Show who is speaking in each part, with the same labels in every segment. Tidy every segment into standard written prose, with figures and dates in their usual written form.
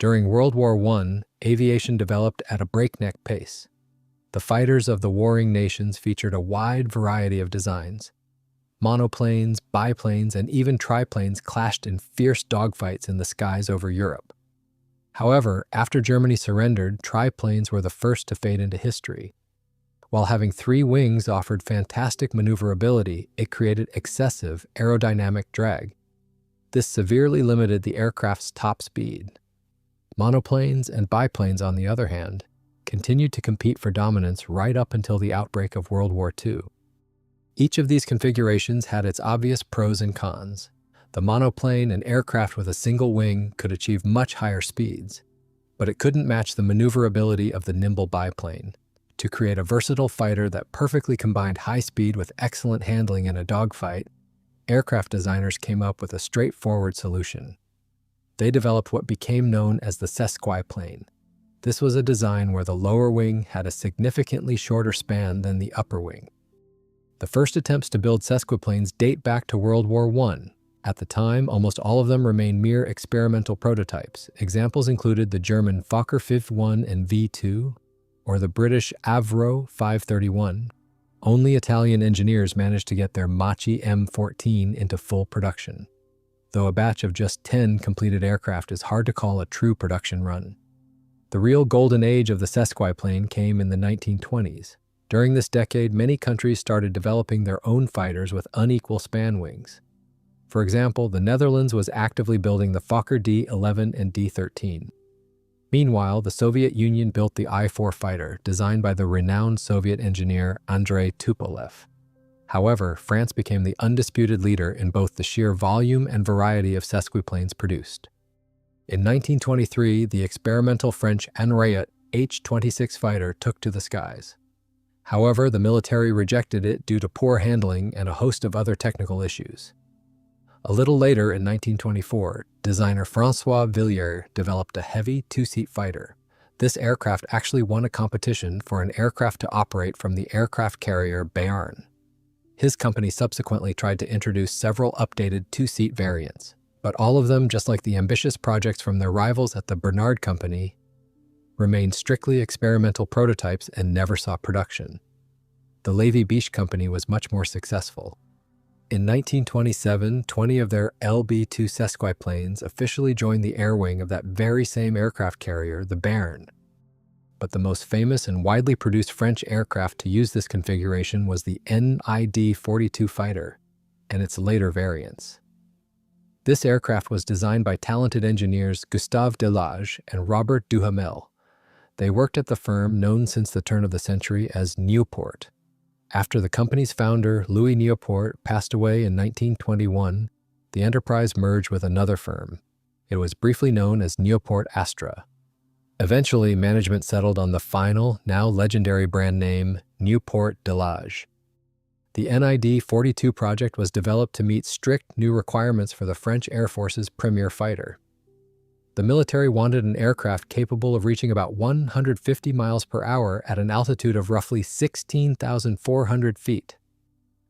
Speaker 1: During World War I, aviation developed at a breakneck pace. The fighters of the warring nations featured a wide variety of designs. Monoplanes, biplanes, and even triplanes clashed in fierce dogfights in the skies over Europe. However, after Germany surrendered, triplanes were the first to fade into history. While having 3 wings offered fantastic maneuverability, it created excessive aerodynamic drag. This severely limited the aircraft's top speed. Monoplanes and biplanes, on the other hand, continued to compete for dominance right up until the outbreak of World War II. Each of these configurations had its obvious pros and cons. The monoplane, an aircraft with a single wing, could achieve much higher speeds, but it couldn't match the maneuverability of the nimble biplane. To create a versatile fighter that perfectly combined high speed with excellent handling in a dogfight, aircraft designers came up with a straightforward solution. They developed what became known as the sesquiplane. This was a design where the lower wing had a significantly shorter span than the upper wing. The first attempts to build sesquiplanes date back to World War I. At the time, almost all of them remained mere experimental prototypes. Examples included the German Fokker V1 and V2, or the British Avro 531. Only Italian engineers managed to get their Machi M14 into full production. Though a batch of just 10 completed aircraft is hard to call a true production run. The real golden age of the sesquiplane came in the 1920s. During this decade, many countries started developing their own fighters with unequal span wings. For example, the Netherlands was actively building the Fokker D11 and D13. Meanwhile, the Soviet Union built the I-4 fighter, designed by the renowned Soviet engineer Andrei Tupolev. However, France became the undisputed leader in both the sheer volume and variety of sesquiplanes produced. In 1923, the experimental French Henriette H-26 fighter took to the skies. However, the military rejected it due to poor handling and a host of other technical issues. A little later, in 1924, designer François Villiers developed a heavy 2-seat fighter. This aircraft actually won a competition for an aircraft to operate from the aircraft carrier Béarn. His company subsequently tried to introduce several updated 2-seat variants, but all of them, just like the ambitious projects from their rivals at the Bernard Company, remained strictly experimental prototypes and never saw production. The Lévy-Biche company was much more successful. In 1927, 20 of their LB-2 sesquiplanes officially joined the air wing of that very same aircraft carrier, the Béarn. But the most famous and widely produced French aircraft to use this configuration was the NiD-42 fighter and its later variants. This aircraft was designed by talented engineers Gustave Delage and Robert Duhamel. They worked at the firm known since the turn of the century as Nieuport. After the company's founder, Louis Nieuport, passed away in 1921, the enterprise merged with another firm. It was briefly known as Nieuport Astra. Eventually, management settled on the final, now legendary brand name, Nieuport-Delage. The NiD-42 project was developed to meet strict new requirements for the French Air Force's premier fighter. The military wanted an aircraft capable of reaching about 150 miles per hour at an altitude of roughly 16,400 feet.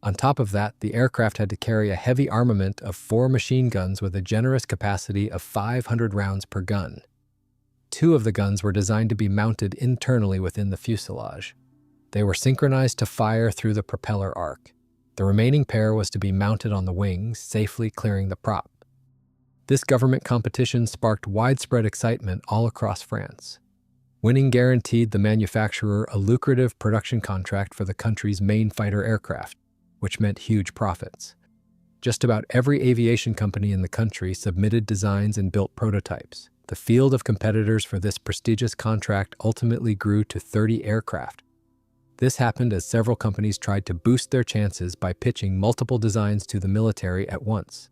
Speaker 1: On top of that, the aircraft had to carry a heavy armament of 4 machine guns with a generous capacity of 500 rounds per gun. 2 of the guns were designed to be mounted internally within the fuselage. They were synchronized to fire through the propeller arc. The remaining pair was to be mounted on the wings, safely clearing the prop. This government competition sparked widespread excitement all across France. Winning guaranteed the manufacturer a lucrative production contract for the country's main fighter aircraft, which meant huge profits. Just about every aviation company in the country submitted designs and built prototypes. The field of competitors for this prestigious contract ultimately grew to 30 aircraft. This happened as several companies tried to boost their chances by pitching multiple designs to the military at once.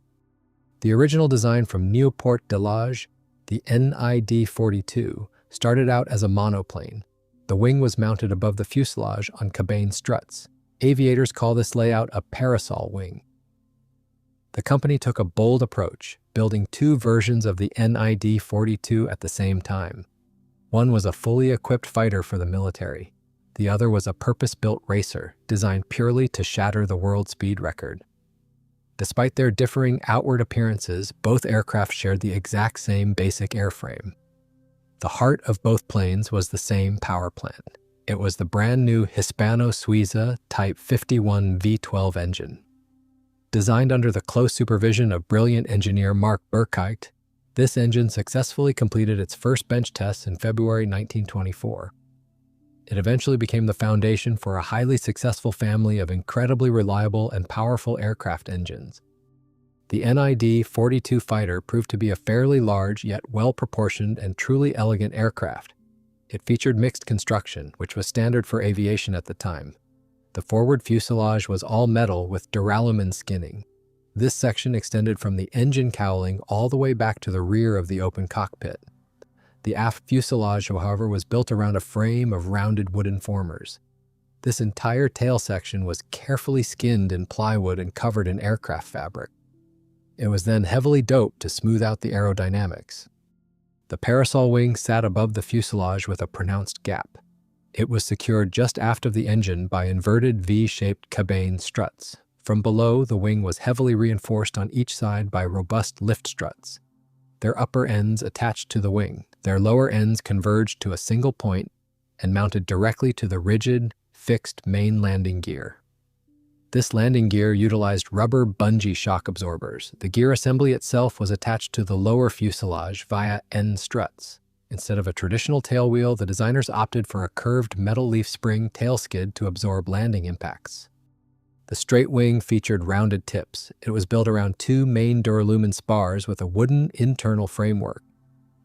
Speaker 1: The original design from Nieuport-Delage, the NiD-42, started out as a monoplane. The wing was mounted above the fuselage on cabane struts. Aviators call this layout a parasol wing. The company took a bold approach, building 2 versions of the NiD-42 at the same time. One was a fully equipped fighter for the military. The other was a purpose-built racer, designed purely to shatter the world speed record. Despite their differing outward appearances, both aircraft shared the exact same basic airframe. The heart of both planes was the same power plant. It was the brand new Hispano-Suiza Type 51 V12 engine. Designed under the close supervision of brilliant engineer Mark Burkheit, this engine successfully completed its first bench tests in February 1924. It eventually became the foundation for a highly successful family of incredibly reliable and powerful aircraft engines. The NiD-42 fighter proved to be a fairly large yet well-proportioned and truly elegant aircraft. It featured mixed construction, which was standard for aviation at the time. The forward fuselage was all metal with duralumin skinning. This section extended from the engine cowling all the way back to the rear of the open cockpit. The aft fuselage, however, was built around a frame of rounded wooden formers. This entire tail section was carefully skinned in plywood and covered in aircraft fabric. It was then heavily doped to smooth out the aerodynamics. The parasol wing sat above the fuselage with a pronounced gap. It was secured just aft of the engine by inverted V-shaped cabane struts. From below, the wing was heavily reinforced on each side by robust lift struts. Their upper ends attached to the wing. Their lower ends converged to a single point and mounted directly to the rigid, fixed main landing gear. This landing gear utilized rubber bungee shock absorbers. The gear assembly itself was attached to the lower fuselage via end struts. Instead of a traditional tail wheel, the designers opted for a curved metal leaf spring tail skid to absorb landing impacts. The straight wing featured rounded tips. It was built around two main duralumin spars with a wooden internal framework.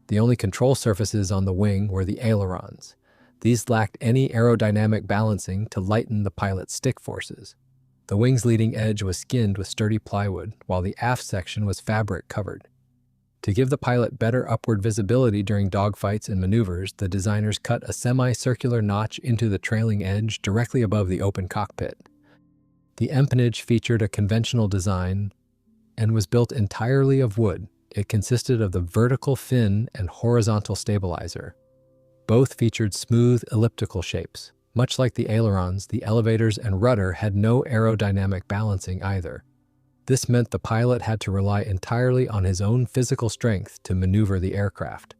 Speaker 1: The only control surfaces on the wing were the ailerons. These lacked any aerodynamic balancing to lighten the pilot's stick forces. The wing's leading edge was skinned with sturdy plywood, while the aft section was fabric covered. To give the pilot better upward visibility during dogfights and maneuvers, the designers cut a semicircular notch into the trailing edge directly above the open cockpit. The empennage featured a conventional design and was built entirely of wood. It consisted of the vertical fin and horizontal stabilizer. Both featured smooth elliptical shapes. Much like the ailerons, the elevators and rudder had no aerodynamic balancing either. This meant the pilot had to rely entirely on his own physical strength to maneuver the aircraft.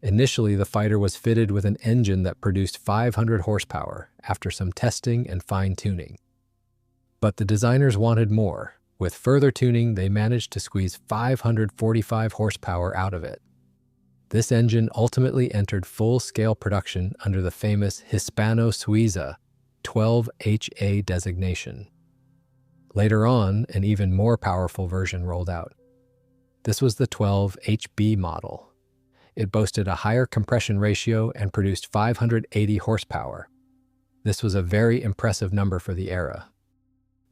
Speaker 1: Initially, the fighter was fitted with an engine that produced 500 horsepower after some testing and fine-tuning. But the designers wanted more. With further tuning, they managed to squeeze 545 horsepower out of it. This engine ultimately entered full-scale production under the famous Hispano-Suiza 12HA designation. Later on, an even more powerful version rolled out. This was the 12HB model. It boasted a higher compression ratio and produced 580 horsepower. This was a very impressive number for the era.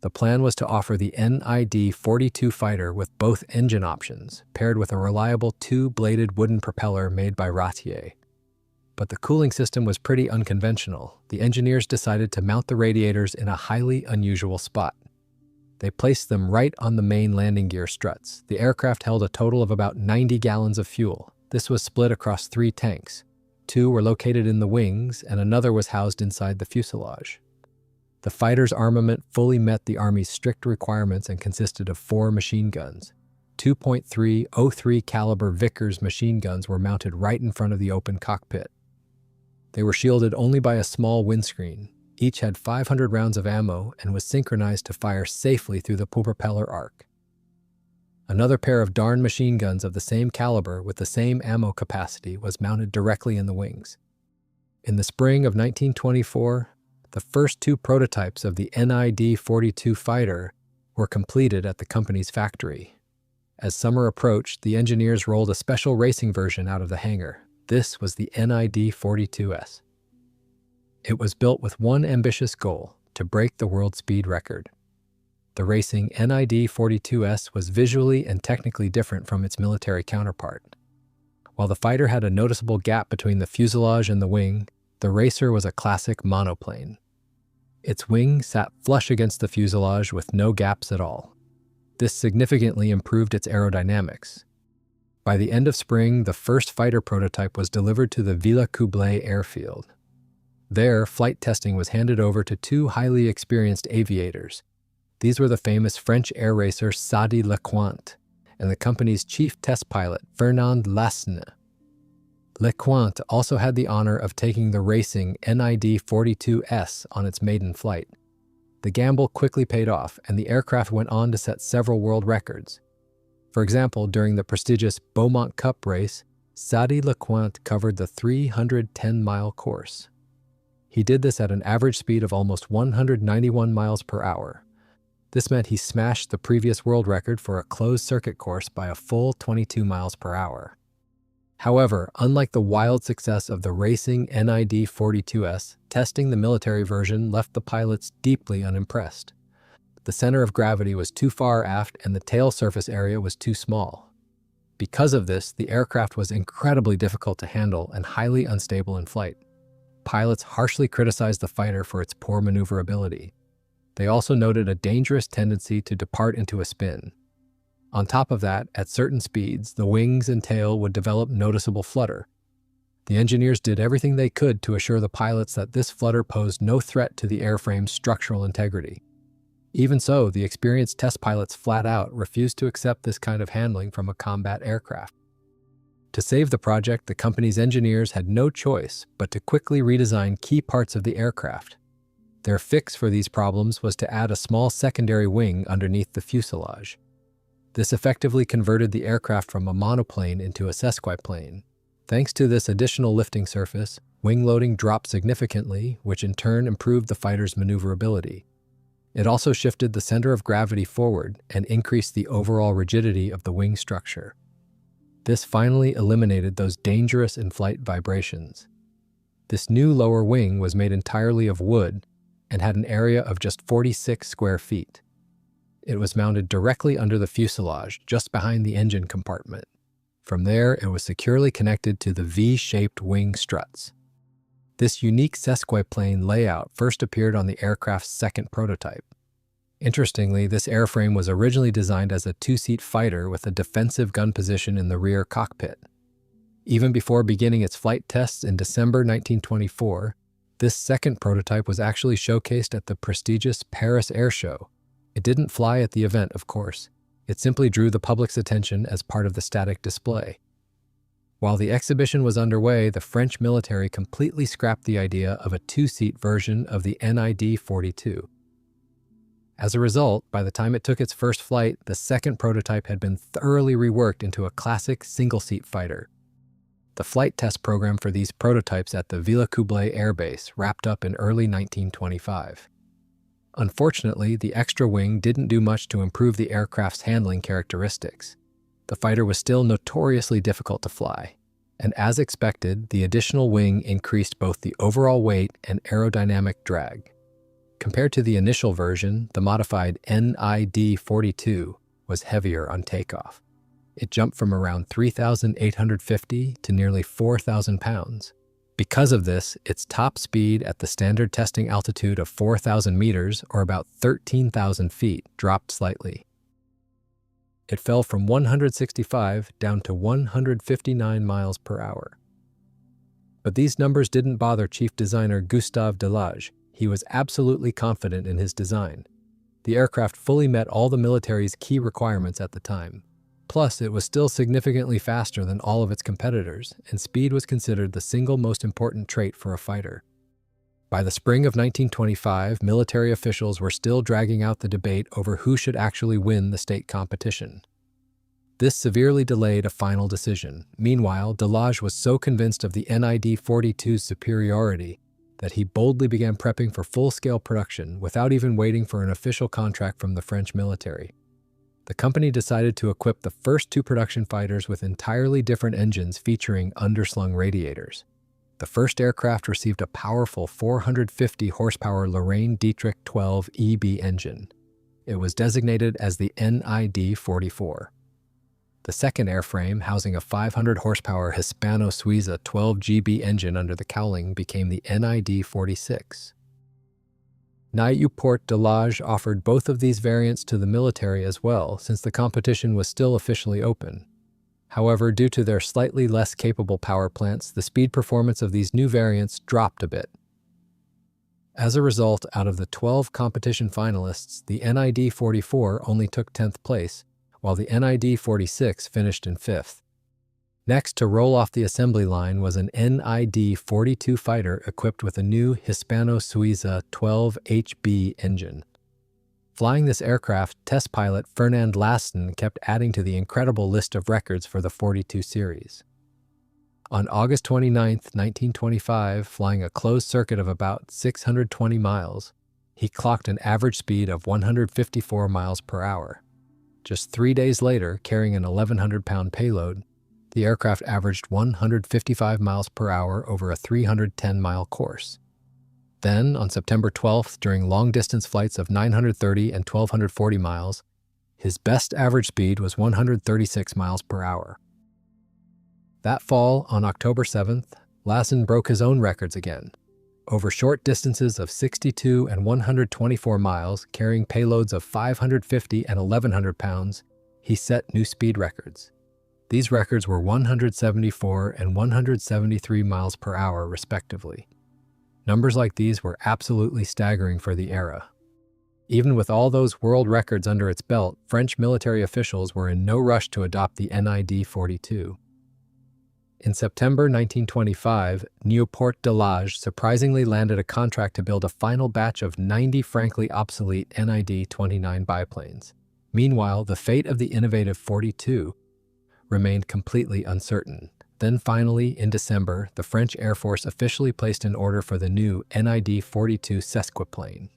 Speaker 1: The plan was to offer the NiD-42 fighter with both engine options, paired with a reliable two-bladed wooden propeller made by Ratier. But the cooling system was pretty unconventional. The engineers decided to mount the radiators in a highly unusual spot. They placed them right on the main landing gear struts. The aircraft held a total of about 90 gallons of fuel. This was split across 3 tanks. 2 were located in the wings, and another was housed inside the fuselage. The fighter's armament fully met the Army's strict requirements and consisted of 4 machine guns. 2.303 caliber Vickers machine guns were mounted right in front of the open cockpit. They were shielded only by a small windscreen. Each had 500 rounds of ammo and was synchronized to fire safely through the propeller arc. Another pair of Darn machine guns of the same caliber with the same ammo capacity was mounted directly in the wings. In the spring of 1924, the first 2 prototypes of the NiD-42 fighter were completed at the company's factory. As summer approached, the engineers rolled a special racing version out of the hangar. This was the NiD-42S. It was built with one ambitious goal: to break the world speed record. The racing NiD-42S was visually and technically different from its military counterpart. While the fighter had a noticeable gap between the fuselage and the wing, the racer was a classic monoplane. Its wing sat flush against the fuselage with no gaps at all. This significantly improved its aerodynamics. By the end of spring, the first fighter prototype was delivered to the Villacoublay airfield. There, flight testing was handed over to 2 highly experienced aviators. These were the famous French air racer Sadi Lecointe and the company's chief test pilot, Fernand Lasne. LeCointe also had the honor of taking the racing NiD-42S on its maiden flight. The gamble quickly paid off, and the aircraft went on to set several world records. For example, during the prestigious Beaumont Cup race, Sadi LeCointe covered the 310-mile course. He did this at an average speed of almost 191 miles per hour. This meant he smashed the previous world record for a closed-circuit course by a full 22 miles per hour. However, unlike the wild success of the racing NiD-42S, testing the military version left the pilots deeply unimpressed. The center of gravity was too far aft and the tail surface area was too small. Because of this, the aircraft was incredibly difficult to handle and highly unstable in flight. Pilots harshly criticized the fighter for its poor maneuverability. They also noted a dangerous tendency to depart into a spin. On top of that, at certain speeds, the wings and tail would develop noticeable flutter. The engineers did everything they could to assure the pilots that this flutter posed no threat to the airframe's structural integrity. Even so, the experienced test pilots flat out refused to accept this kind of handling from a combat aircraft. To save the project, the company's engineers had no choice but to quickly redesign key parts of the aircraft. Their fix for these problems was to add a small secondary wing underneath the fuselage. This effectively converted the aircraft from a monoplane into a sesquiplane. Thanks to this additional lifting surface, wing loading dropped significantly, which in turn improved the fighter's maneuverability. It also shifted the center of gravity forward and increased the overall rigidity of the wing structure. This finally eliminated those dangerous in-flight vibrations. This new lower wing was made entirely of wood and had an area of just 46 square feet. It was mounted directly under the fuselage, just behind the engine compartment. From there, it was securely connected to the V-shaped wing struts. This unique sesquiplane layout first appeared on the aircraft's second prototype. Interestingly, this airframe was originally designed as a two-seat fighter with a defensive gun position in the rear cockpit. Even before beginning its flight tests in December 1924, this second prototype was actually showcased at the prestigious Paris Air Show. It didn't fly at the event, of course. It simply drew the public's attention as part of the static display. While the exhibition was underway, the French military completely scrapped the idea of a two-seat version of the NiD-42. As a result, by the time it took its first flight, the second prototype had been thoroughly reworked into a classic single-seat fighter. The flight test program for these prototypes at the Villacoublay Air Base wrapped up in early 1925. Unfortunately, the extra wing didn't do much to improve the aircraft's handling characteristics. The fighter was still notoriously difficult to fly, and as expected, the additional wing increased both the overall weight and aerodynamic drag. Compared to the initial version, the modified NiD-42 was heavier on takeoff. It jumped from around 3,850 to nearly 4,000 pounds. Because of this, its top speed at the standard testing altitude of 4,000 meters, or about 13,000 feet, dropped slightly. It fell from 165 down to 159 miles per hour. But these numbers didn't bother chief designer Gustave Delage. He was absolutely confident in his design. The aircraft fully met all the military's key requirements at the time. Plus, it was still significantly faster than all of its competitors, and speed was considered the single most important trait for a fighter. By the spring of 1925, military officials were still dragging out the debate over who should actually win the state competition. This severely delayed a final decision. Meanwhile, Delage was so convinced of the NiD-42's superiority that he boldly began prepping for full-scale production without even waiting for an official contract from the French military. The company decided to equip the first two production fighters with entirely different engines featuring underslung radiators. The first aircraft received a powerful 450 horsepower Lorraine Dietrich 12 EB engine. It was designated as the NiD-44. The second airframe, housing a 500 horsepower Hispano-Suiza 12 GB engine under the cowling, became the NiD-46. Nieuport-Delage offered both of these variants to the military as well, since the competition was still officially open. However, due to their slightly less capable power plants, the speed performance of these new variants dropped a bit. As a result, out of the 12 competition finalists, the NiD-44 only took 10th place, while the NiD-46 finished in 5th. Next to roll off the assembly line was an NiD-42 fighter equipped with a new Hispano-Suiza 12 HB engine. Flying this aircraft, test pilot Fernand Lasten kept adding to the incredible list of records for the 42 series. On August 29, 1925, flying a closed circuit of about 620 miles, he clocked an average speed of 154 miles per hour. Just 3 days later, carrying an 1,100-pound payload, the aircraft averaged 155 miles per hour over a 310-mile course. Then, on September 12th, during long-distance flights of 930 and 1,240 miles, his best average speed was 136 miles per hour. That fall, on October 7th, Lassen broke his own records again. Over short distances of 62 and 124 miles, carrying payloads of 550 and 1,100 pounds, he set new speed records. These records were 174 and 173 miles per hour, respectively. Numbers like these were absolutely staggering for the era. Even with all those world records under its belt, French military officials were in no rush to adopt the NiD-42. In September 1925, Nieuport-Delage surprisingly landed a contract to build a final batch of 90 frankly obsolete NiD-29 biplanes. Meanwhile, the fate of the innovative 42 remained completely uncertain. Then finally, in December, the French Air Force officially placed an order for the new NiD-42 sesquiplane.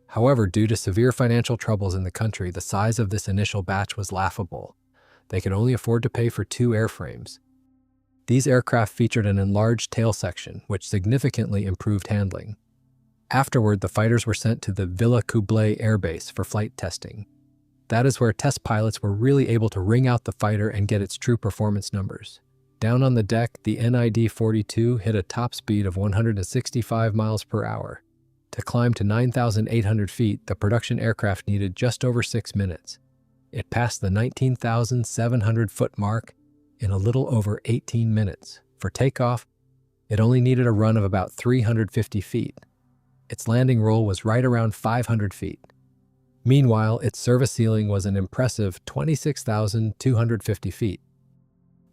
Speaker 1: However, due to severe financial troubles in the country, the size of this initial batch was laughable. They could only afford to pay for 2 airframes. These aircraft featured an enlarged tail section, which significantly improved handling. Afterward, the fighters were sent to the Villers-Cotterêts Air Base for flight testing. That is where test pilots were really able to wring out the fighter and get its true performance numbers. Down on the deck, the NiD-42 hit a top speed of 165 miles per hour. To climb to 9,800 feet, the production aircraft needed just over 6 minutes. It passed the 19,700-foot mark in a little over 18 minutes. For takeoff, it only needed a run of about 350 feet. Its landing roll was right around 500 feet. Meanwhile, its service ceiling was an impressive 26,250 feet.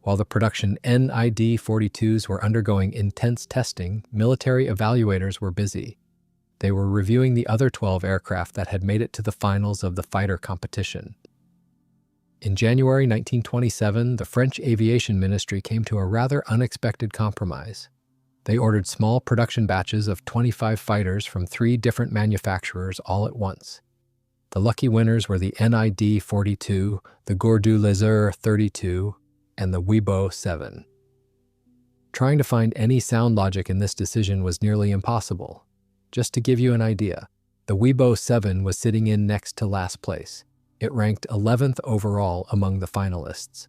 Speaker 1: While the production NiD-42s were undergoing intense testing, military evaluators were busy. They were reviewing the other 12 aircraft that had made it to the finals of the fighter competition. In January 1927, the French Aviation Ministry came to a rather unexpected compromise. They ordered small production batches of 25 fighters from 3 different manufacturers all at once. The lucky winners were the NiD-42, the Gare-du-Lézard 32, and the Weibo 7. Trying to find any sound logic in this decision was nearly impossible. Just to give you an idea, the Weibo 7 was sitting in next to last place. It ranked 11th overall among the finalists.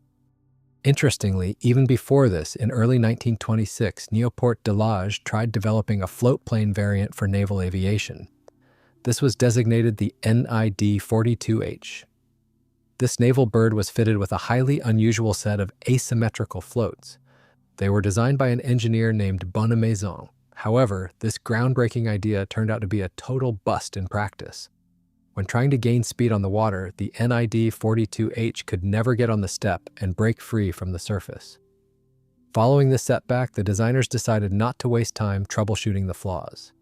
Speaker 1: Interestingly, even before this, in early 1926, Nieuport-Delage tried developing a floatplane variant for naval aviation. This was designated the NiD-42H. This naval bird was fitted with a highly unusual set of asymmetrical floats. They were designed by an engineer named Bonnemaison. However, this groundbreaking idea turned out to be a total bust in practice. When trying to gain speed on the water, the NiD-42H could never get on the step and break free from the surface. Following this setback, the designers decided not to waste time troubleshooting the flaws.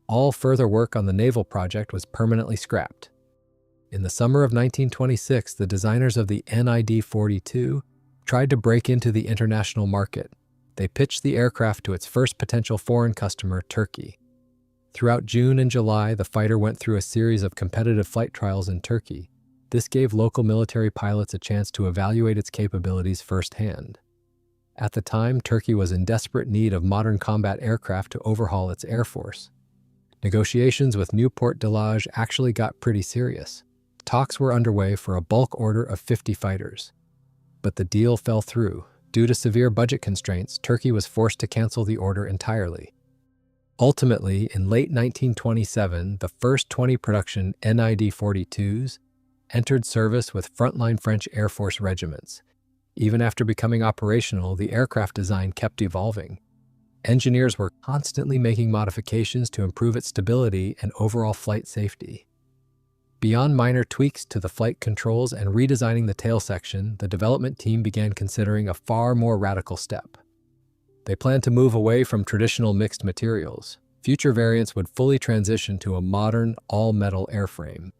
Speaker 1: All further work on the naval project was permanently scrapped. In the summer of 1926, the designers of the NiD-42 tried to break into the international market. They pitched the aircraft to its first potential foreign customer, Turkey. Throughout June and July, the fighter went through a series of competitive flight trials in Turkey. This gave local military pilots a chance to evaluate its capabilities firsthand. At the time, Turkey was in desperate need of modern combat aircraft to overhaul its air force. Negotiations with Nieuport-Delage actually got pretty serious. Talks were underway for a bulk order of 50 fighters. But the deal fell through. Due to severe budget constraints, Turkey was forced to cancel the order entirely. Ultimately, in late 1927, the first 20 production NiD-42s entered service with frontline French Air Force regiments. Even after becoming operational, the aircraft design kept evolving. Engineers were constantly making modifications to improve its stability and overall flight safety. Beyond minor tweaks to the flight controls and redesigning the tail section, the development team began considering a far more radical step. They planned to move away from traditional mixed materials. Future variants would fully transition to a modern, all-metal airframe.